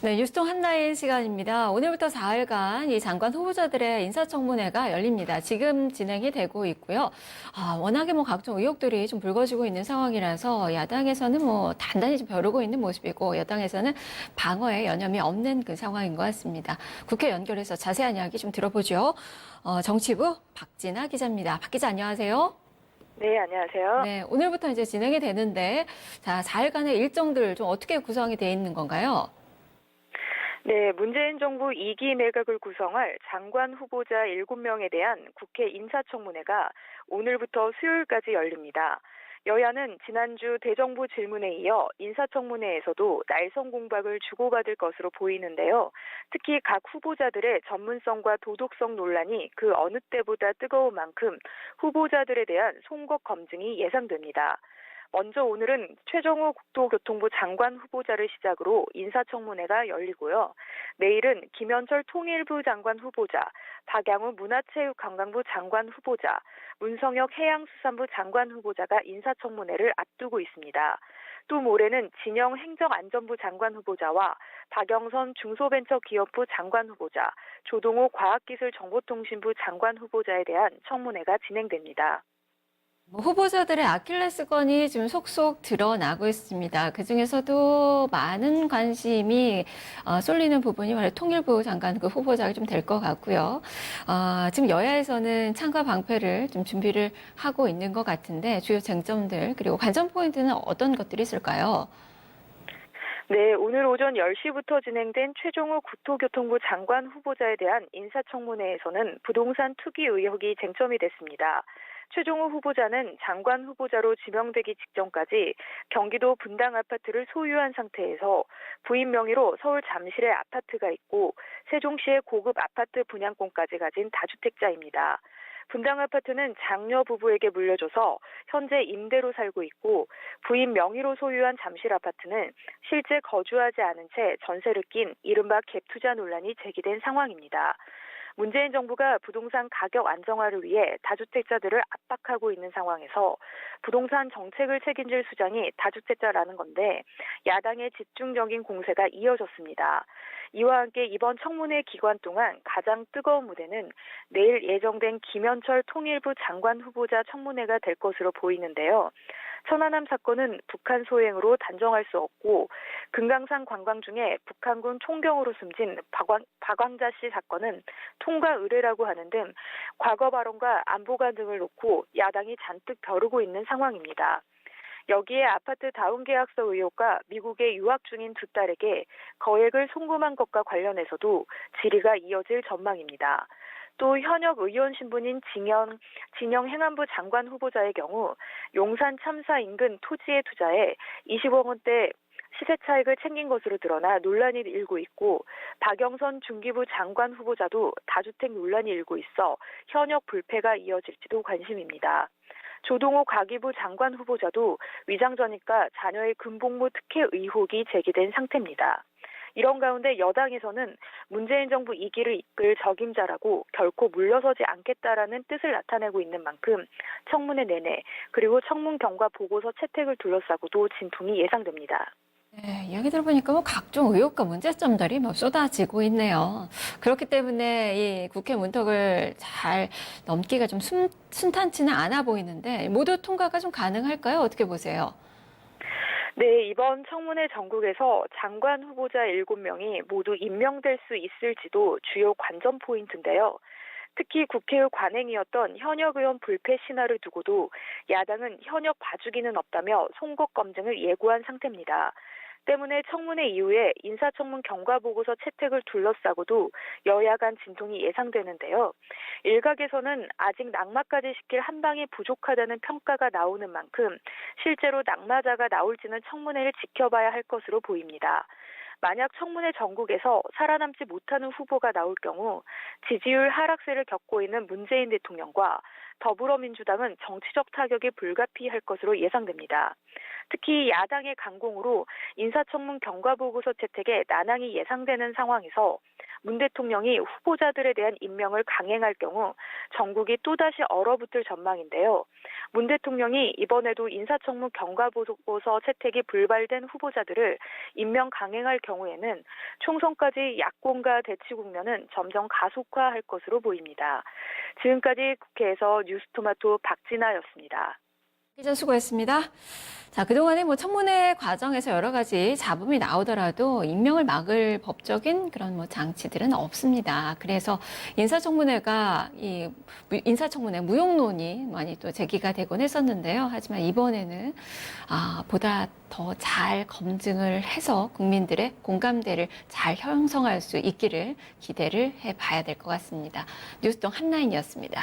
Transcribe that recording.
네, 뉴스통 한라인 시간입니다. 오늘부터 4일간 이 장관 후보자들의 인사청문회가 열립니다. 지금 진행이 되고 있고요. 워낙에 각종 의혹들이 좀 불거지고 있는 상황이라서 야당에서는 단단히 좀 벼르고 있는 모습이고 여당에서는 방어에 여념이 없는 그 상황인 것 같습니다. 국회 연결해서 자세한 이야기 좀 들어보죠. 정치부 박진아 기자입니다. 박 기자 안녕하세요. 네, 안녕하세요. 네, 오늘부터 이제 진행이 되는데, 자, 4일간의 일정들 좀 어떻게 구성이 돼 있는 건가요? 네, 문재인 정부 2기 내각을 구성할 장관 후보자 7명에 대한 국회 인사청문회가 오늘부터 수요일까지 열립니다. 여야는 지난주 대정부 질문에 이어 인사청문회에서도 날선 공박을 주고받을 것으로 보이는데요. 특히 각 후보자들의 전문성과 도덕성 논란이 그 어느 때보다 뜨거운 만큼 후보자들에 대한 송곡 검증이 예상됩니다. 먼저 오늘은 최정우 국토교통부 장관 후보자를 시작으로 인사청문회가 열리고요. 내일은 김현철 통일부 장관 후보자, 박양우 문화체육관광부 장관 후보자, 문성혁 해양수산부 장관 후보자가 인사청문회를 앞두고 있습니다. 또 모레는 진영 행정안전부 장관 후보자와 박영선 중소벤처기업부 장관 후보자, 조동호 과학기술정보통신부 장관 후보자에 대한 청문회가 진행됩니다. 후보자들의 아킬레스건이 지금 속속 드러나고 있습니다. 그중에서도 많은 관심이 쏠리는 부분이 바로 통일부 장관 그 후보자가 좀 될 것 같고요. 지금 여야에서는 창과 방패를 좀 준비를 하고 있는 것 같은데 주요 쟁점들 그리고 관전 포인트는 어떤 것들이 있을까요? 네, 오늘 오전 10시부터 진행된 최종우 국토교통부 장관 후보자에 대한 인사청문회에서는 부동산 투기 의혹이 쟁점이 됐습니다. 최종우 후보자는 장관 후보자로 지명되기 직전까지 경기도 분당 아파트를 소유한 상태에서 부인 명의로 서울 잠실에 아파트가 있고 세종시에 고급 아파트 분양권까지 가진 다주택자입니다. 분당 아파트는 장녀 부부에게 물려줘서 현재 임대로 살고 있고 부인 명의로 소유한 잠실 아파트는 실제 거주하지 않은 채 전세를 낀 이른바 갭 투자 논란이 제기된 상황입니다. 문재인 정부가 부동산 가격 안정화를 위해 다주택자들을 압박하고 있는 상황에서 부동산 정책을 책임질 수장이 다주택자라는 건데 야당의 집중적인 공세가 이어졌습니다. 이와 함께 이번 청문회 기간 동안 가장 뜨거운 무대는 내일 예정된 김현철 통일부 장관 후보자 청문회가 될 것으로 보이는데요. 천안함 사건은 북한 소행으로 단정할 수 없고 금강산 관광 중에 북한군 총경으로 숨진 박왕자 씨 사건은 통과 의례라고 하는 등 과거 발언과 안보관 등을 놓고 야당이 잔뜩 벼르고 있는 상황입니다. 여기에 아파트 다운 계약서 의혹과 미국에 유학 중인 두 딸에게 거액을 송금한 것과 관련해서도 질의가 이어질 전망입니다. 또 현역 의원 신분인 진영 행안부 장관 후보자의 경우 용산 참사 인근 토지에 투자해 20억 원대 시세 차익을 챙긴 것으로 드러나 논란이 일고 있고 박영선 중기부 장관 후보자도 다주택 논란이 일고 있어 현역 불패가 이어질지도 관심입니다. 조동호 가기부 장관 후보자도 위장전입과 자녀의 금복무 특혜 의혹이 제기된 상태입니다. 이런 가운데 여당에서는 문재인 정부 2기를 이끌 적임자라고 결코 물러서지 않겠다라는 뜻을 나타내고 있는 만큼 청문회 내내 그리고 청문 경과 보고서 채택을 둘러싸고도 진통이 예상됩니다. 네, 이야기 들어보니까 각종 의혹과 문제점들이 쏟아지고 있네요. 그렇기 때문에 이 국회 문턱을 잘 넘기가 좀 순탄치는 않아 보이는데 모두 통과가 좀 가능할까요? 어떻게 보세요? 네, 이번 청문회 전국에서 장관 후보자 7명이 모두 임명될 수 있을지도 주요 관전 포인트인데요. 특히 국회의 관행이었던 현역 의원 불패 신화를 두고도 야당은 현역 봐주기는 없다며 송곡 검증을 예고한 상태입니다. 때문에 청문회 이후에 인사청문 경과보고서 채택을 둘러싸고도 여야 간 진통이 예상되는데요. 일각에서는 아직 낙마까지 시킬 한 방이 부족하다는 평가가 나오는 만큼 실제로 낙마자가 나올지는 청문회를 지켜봐야 할 것으로 보입니다. 만약 청문회 전국에서 살아남지 못하는 후보가 나올 경우 지지율 하락세를 겪고 있는 문재인 대통령과 더불어민주당은 정치적 타격이 불가피할 것으로 예상됩니다. 특히 야당의 강공으로 인사청문 경과보고서 채택에 난항이 예상되는 상황에서 문 대통령이 후보자들에 대한 임명을 강행할 경우 전국이 또다시 얼어붙을 전망인데요. 문 대통령이 이번에도 인사청문 경과보고서 채택이 불발된 후보자들을 임명 강행할 경우에는 총선까지 약공과 대치 국면은 점점 가속화할 것으로 보입니다. 지금까지 국회에서 뉴스토마토 박진아였습니다. 기자 수고했습니다. 자, 그동안에 뭐 청문회 과정에서 여러 가지 잡음이 나오더라도 임명을 막을 법적인 그런 뭐 장치들은 없습니다. 그래서 인사청문회 무용론이 많이 또 제기가 되곤 했었는데요. 하지만 이번에는 보다 더 잘 검증을 해서 국민들의 공감대를 잘 형성할 수 있기를 기대를 해봐야 될 것 같습니다. 뉴스동 한라인이었습니다.